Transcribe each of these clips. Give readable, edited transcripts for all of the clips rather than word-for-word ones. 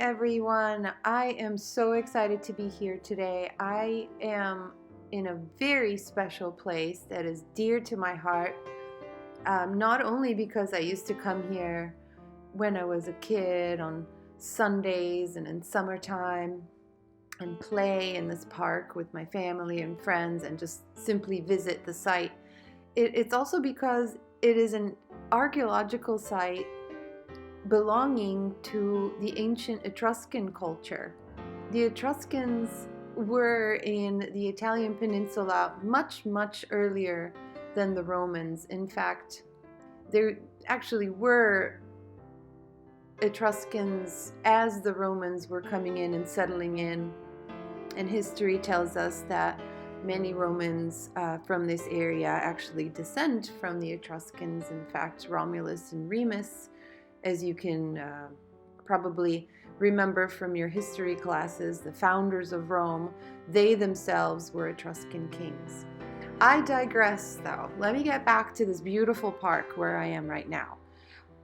everyone. I am so excited to be here today. I am in a very special place that is dear to my heart, not only because I used to come here when I was a kid on Sundays and in summertime and play in this park with my family and friends and just simply visit the site. It's also because it is an archaeological site belonging to the ancient Etruscan culture. The Etruscans were in the Italian peninsula much, much earlier than the Romans. In fact, there actually were Etruscans as the Romans were coming in and settling in. And history tells us that many Romans from this area actually descend from the Etruscans. In fact, Romulus and Remus, as you can probably remember from your history classes, the founders of Rome, they themselves were Etruscan kings. I digress though. Let me get back to this beautiful park where I am right now.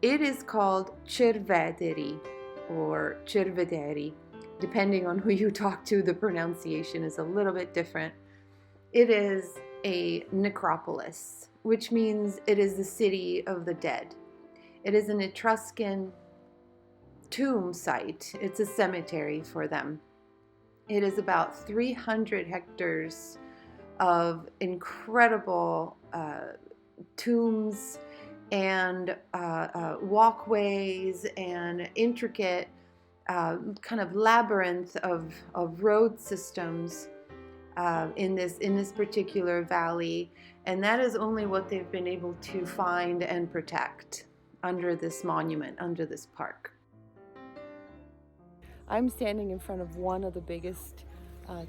It is called Cerveteri or Cerveteri. Depending on who you talk to, the pronunciation is a little bit different. It is a necropolis, which means it is the city of the dead. It is an Etruscan tomb site. It's a cemetery for them. It is about 300 hectares of incredible tombs and walkways and intricate kind of labyrinth of road systems in this particular valley, and that is only what they've been able to find and protect under this monument, under this park. I'm standing in front of one of the biggest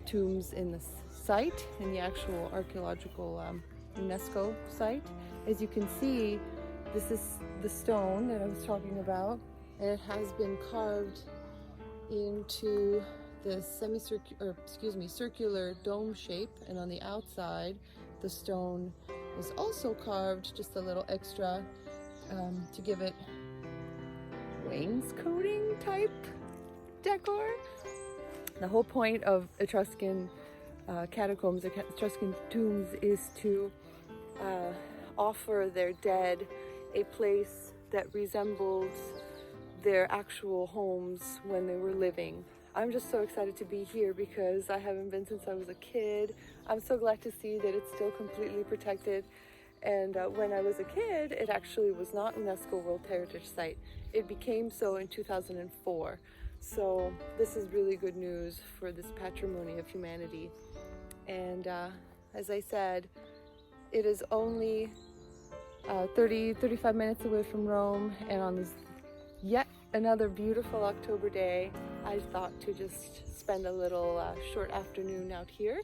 tombs in this site, in the actual archaeological UNESCO site. As you can see, this is the stone that I was talking about, and it has been carved into the circular dome shape, and on the outside the stone is also carved just a little extra to give it wainscoting type decor. The whole point of Etruscan catacombs, Etruscan tombs, is to offer their dead a place that resembles their actual homes when they were living. I'm just so excited to be here because I haven't been since I was a kid. I'm so glad to see that it's still completely protected. And when I was a kid, it actually was not UNESCO World Heritage Site. It became so in 2004. So this is really good news for this patrimony of humanity. And as I said, it is only 35 minutes away from Rome, and on this yet another beautiful October day, I thought to just spend a little short afternoon out here.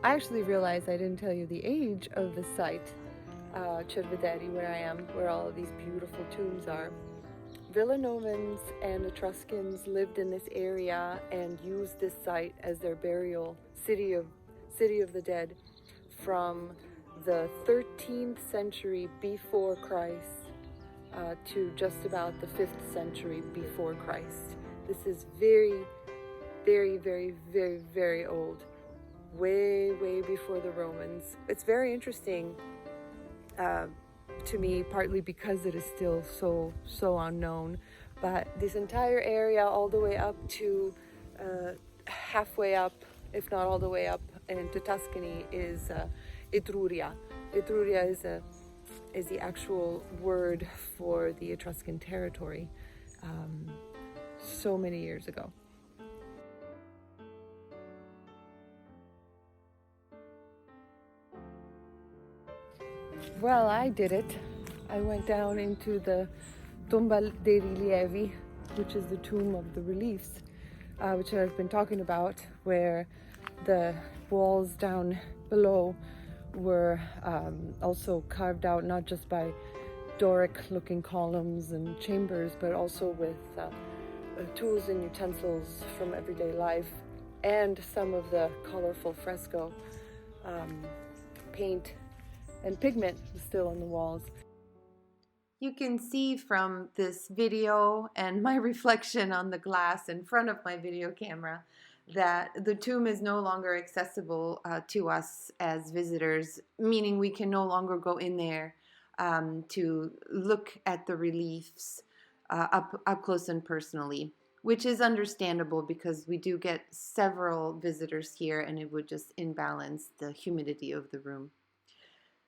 I actually realized I didn't tell you the age of the site, Cerveteri, where I am, where all of these beautiful tombs are. Villanovans and Etruscans lived in this area and used this site as their burial city of the dead from the 13th century before Christ to just about the 5th century before Christ. This is very, very, very, very, very old. Way, way before the Romans. It's very interesting to me, partly because it is still so unknown, but this entire area all the way up to halfway up, if not all the way up into Tuscany, is Etruria. Etruria is the actual word for the Etruscan territory so many years ago. Well, I did it. I went down into the Tomba dei Rilievi, which is the tomb of the reliefs, which I've been talking about, where the walls down below were also carved out not just by Doric-looking columns and chambers, but also with tools and utensils from everyday life, and some of the colorful fresco paint and pigment was still on the walls. You can see from this video and my reflection on the glass in front of my video camera that the tomb is no longer accessible to us as visitors, meaning we can no longer go in there to look at the reliefs up close and personally, which is understandable because we do get several visitors here and it would just imbalance the humidity of the room.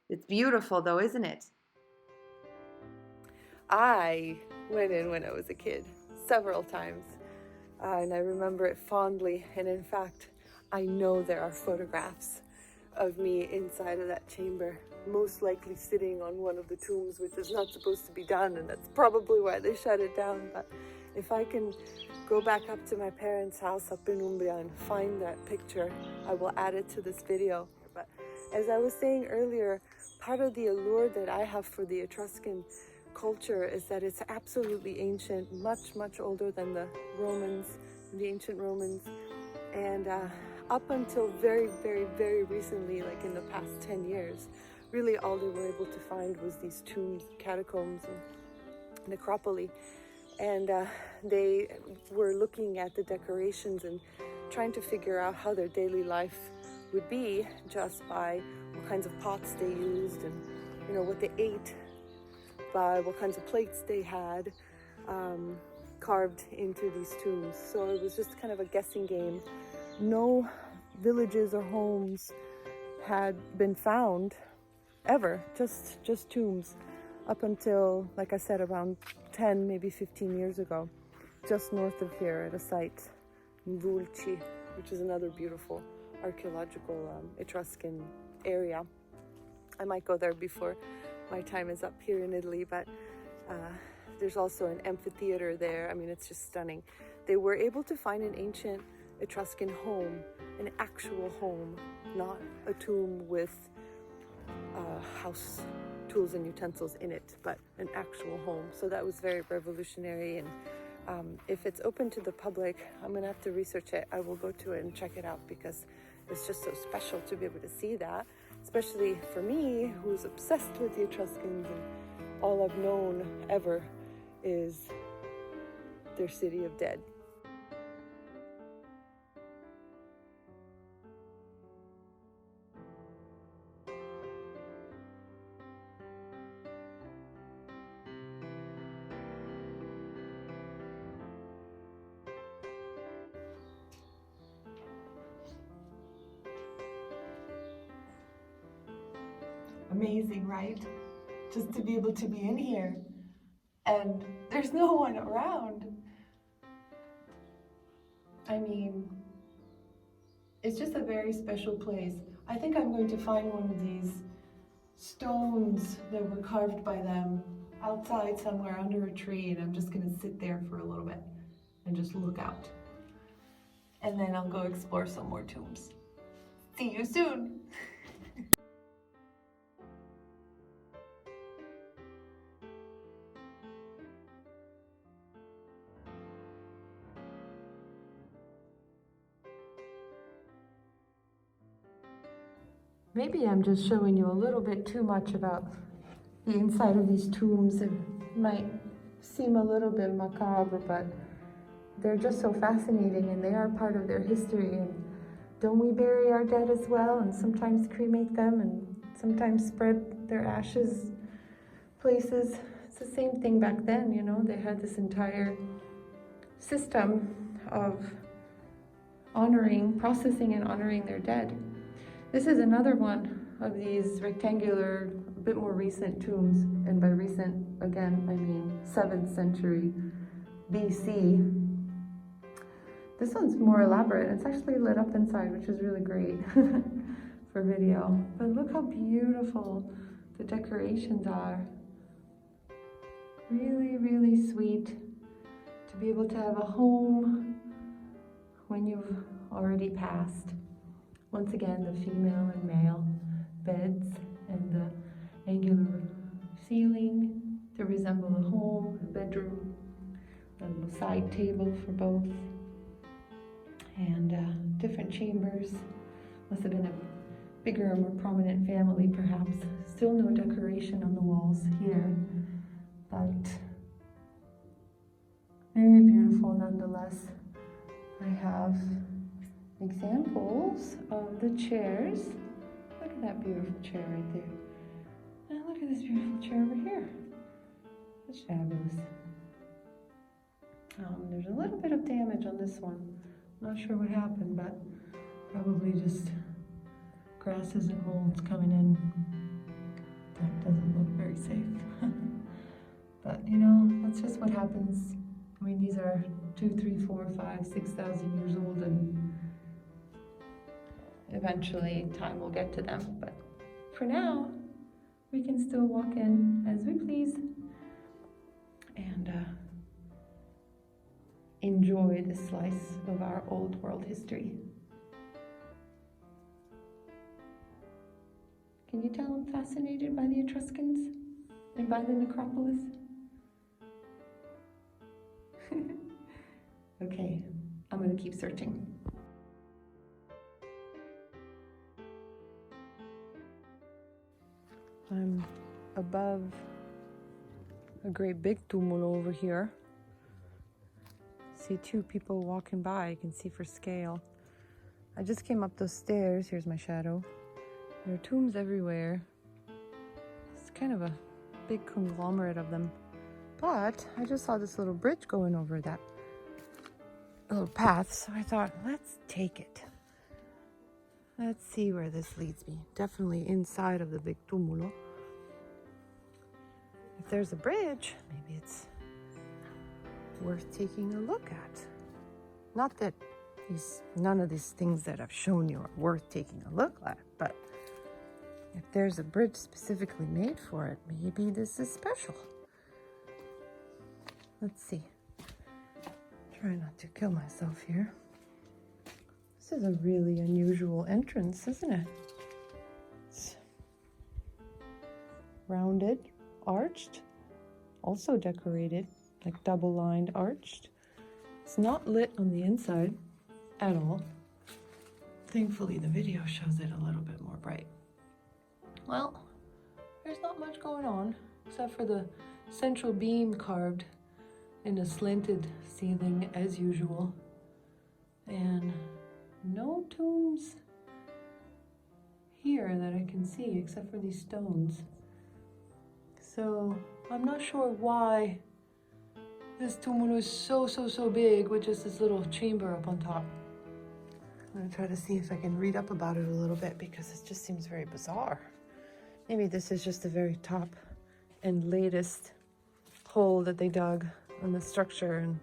It's beautiful though, isn't it? I went in when I was a kid several times, and I remember it fondly. And in fact, I know there are photographs of me inside of that chamber, most likely sitting on one of the tombs, which is not supposed to be done, and that's probably why they shut it down. But if I can go back up to my parents' house up in Umbria and find that picture, I will add it to this video. But as I was saying earlier, part of the allure that I have for the Etruscan culture is that it's absolutely ancient, much older than the Romans, the ancient Romans, and up until very recently, like in the past 10 years, really all they were able to find was these tombs, catacombs, and necropoli, and they were looking at the decorations and trying to figure out how their daily life would be just by what kinds of pots they used and, you know, what they ate, by what kinds of plates they had carved into these tombs. So it was just kind of a guessing game. No villages or homes had been found ever, just tombs, up until, like I said, around 10, maybe 15 years ago, just north of here at a site in Vulci, which is another beautiful archeological Etruscan area. I might go there before my time is up here in Italy, but there's also an amphitheater there. I mean, it's just stunning. They were able to find an ancient Etruscan home, an actual home, not a tomb with house tools and utensils in it, but an actual home. So that was very revolutionary, and if it's open to the public, I'm gonna have to research it. I will go to it and check it out because it's just so special to be able to see that, especially for me, who's obsessed with the Etruscans, and all I've known ever is their city of dead. Amazing, right? Just to be able to be in here and there's no one around. I mean, it's just a very special place. I think I'm going to find one of these stones that were carved by them outside somewhere under a tree, and I'm just going to sit there for a little bit and just look out. And then I'll go explore some more tombs. See you soon! Maybe I'm just showing you a little bit too much about the inside of these tombs. It might seem a little bit macabre, but they're just so fascinating and they are part of their history. And don't we bury our dead as well, and sometimes cremate them and sometimes spread their ashes places? It's the same thing back then, you know. They had this entire system of processing and honoring their dead. This is another one of these rectangular, a bit more recent tombs, and by recent, again, I mean 7th century BC. This one's more elaborate. It's actually lit up inside, which is really great for video. But look how beautiful the decorations are. Really sweet to be able to have a home when you've already passed. Once again, the female and male beds and the angular ceiling to resemble a home, a bedroom, a little side table for both, and different chambers. Must have been a bigger, more prominent family perhaps. Still no decoration on the walls here, but very beautiful nonetheless. I have examples of the chairs. Look at that beautiful chair right there. And look at this beautiful chair over here. It's fabulous. There's a little bit of damage on this one. Not sure what happened, but probably just grasses and molds coming in. That doesn't look very safe. But you know, that's just what happens. I mean, these are 2, 3, 4, 5, 6,000 years old, and eventually time will get to them. But for now, we can still walk in as we please and enjoy this slice of our old world history. Can you tell I'm fascinated by the Etruscans and by the necropolis? Okay, I'm gonna keep searching. I'm above a great big tumulo over here. See 2 people walking by, you can see for scale. I just came up those stairs, here's my shadow. There are tombs everywhere. It's kind of a big conglomerate of them. But I just saw this little bridge going over that little path, so I thought, let's take it. Let's see where this leads me. Definitely inside of the big tumulo. If there's a bridge, maybe it's worth taking a look at. Not that none of these things that I've shown you are worth taking a look at, but if there's a bridge specifically made for it, maybe this is special. Let's see. Try not to kill myself here. This is a really unusual entrance, isn't it? It's rounded, arched, also decorated, like double-lined arched. It's not lit on the inside at all. Thankfully, the video shows it a little bit more bright. Well, there's not much going on, except for the central beam carved in a slanted ceiling as usual. And no tombs here that I can see except for these stones. So I'm not sure why this tumulo is so big with just this little chamber up on top. I'm gonna try to see if I can read up about it a little bit because it just seems very bizarre. Maybe this is just the very top and latest hole that they dug on the structure and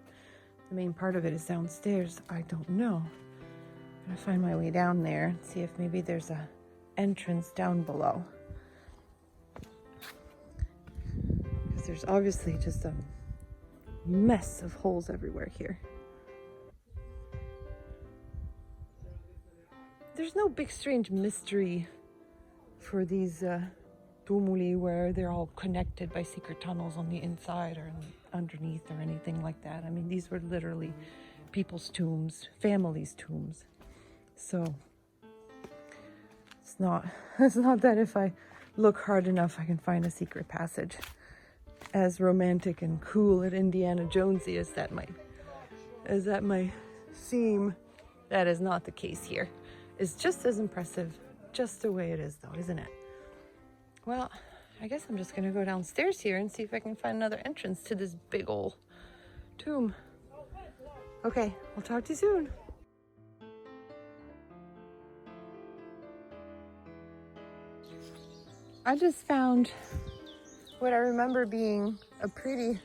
the main part of it is downstairs. I don't know. I'm gonna find my way down there and see if maybe there's a entrance down below. Because there's obviously just a mess of holes everywhere here. There's no big strange mystery for these tumuli where they're all connected by secret tunnels on the inside or underneath or anything like that. I mean, these were literally people's tombs, families' tombs. So it's not that if I look hard enough I can find a secret passage. As romantic and cool and Indiana Jonesy as that might seem, that is not the case here. It's just as impressive, just the way it is though, isn't it? Well, I guess I'm just gonna go downstairs here and see if I can find another entrance to this big old tomb. Okay, I'll talk to you soon. I just found what I remember being a pretty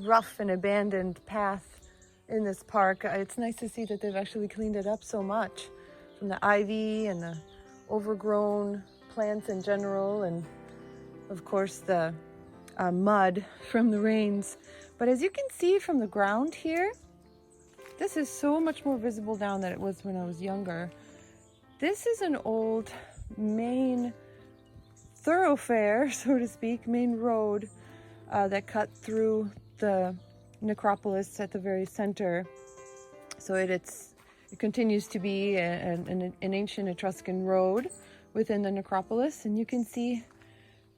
rough and abandoned path in this park. It's nice to see that they've actually cleaned it up so much, from the ivy and the overgrown plants in general, and of course the mud from the rains. But as you can see from the ground here, this is so much more visible now than it was when I was younger. This is an old main thoroughfare, so to speak, main road that cut through the necropolis at the very center. So it continues to be an ancient Etruscan road within the necropolis, and you can see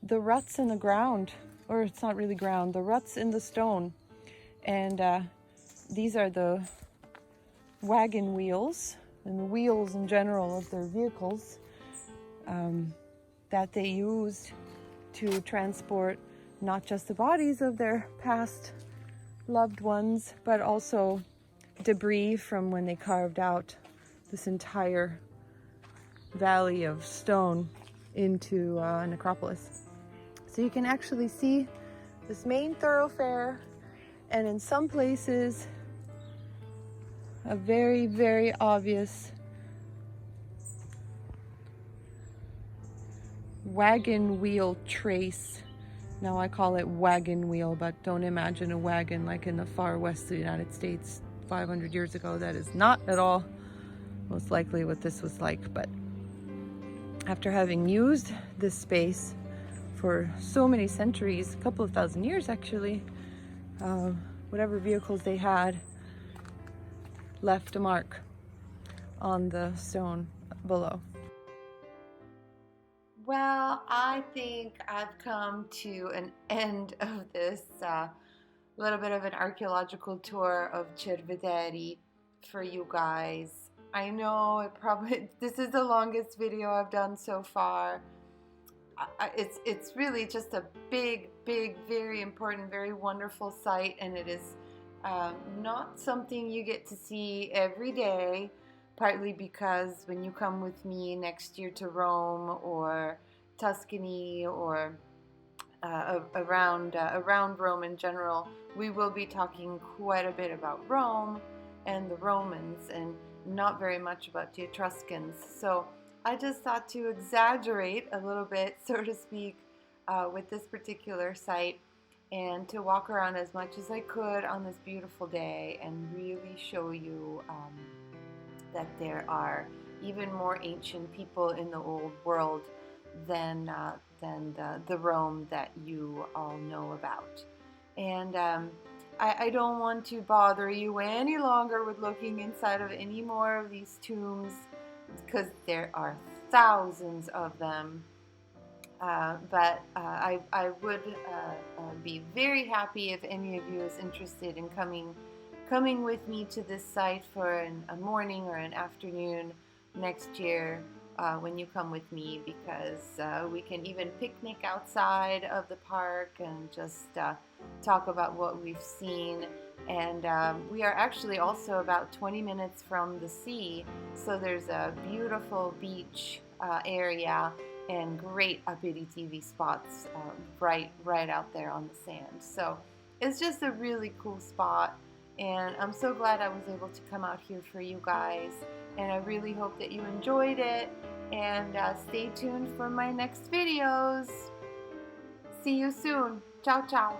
the ruts in the ground, or it's not really ground, the ruts in the stone. And these are the wagon wheels and the wheels in general of their vehicles that they used to transport not just the bodies of their past loved ones, but also debris from when they carved out this entire valley of stone into a necropolis. So you can actually see this main thoroughfare, and in some places a very, very obvious wagon wheel trace. Now I call it wagon wheel, but don't imagine a wagon like in the far west of the United States 500 years ago. That is not at all most likely what this was like. But after having used this space for so many centuries, a couple of thousand years actually, whatever vehicles they had left a mark on the stone below. Well, I think I've come to an end of this little bit of an archaeological tour of Cerveteri for you guys. I know this is the longest video I've done so far. It's really just a big, very important, very wonderful site, and it is not something you get to see every day, partly because when you come with me next year to Rome or Tuscany or around Rome in general, we will be talking quite a bit about Rome and the Romans and not very much about the Etruscans. So I just thought to exaggerate a little bit, so to speak, with this particular site, and to walk around as much as I could on this beautiful day and really show you that there are even more ancient people in the old world than the Rome that you all know about. And I don't want to bother you any longer with looking inside of any more of these tombs, because there are thousands of them. But I would be very happy if any of you is interested in coming with me to this site for a morning or an afternoon next year when you come with me, because we can even picnic outside of the park and just talk about what we've seen. And we are actually also about 20 minutes from the sea, so there's a beautiful beach area and great aperitivi spots right out there on the sand. So it's just a really cool spot, and I'm so glad I was able to come out here for you guys, and I really hope that you enjoyed it, and stay tuned for my next videos. See you soon. Ciao, ciao.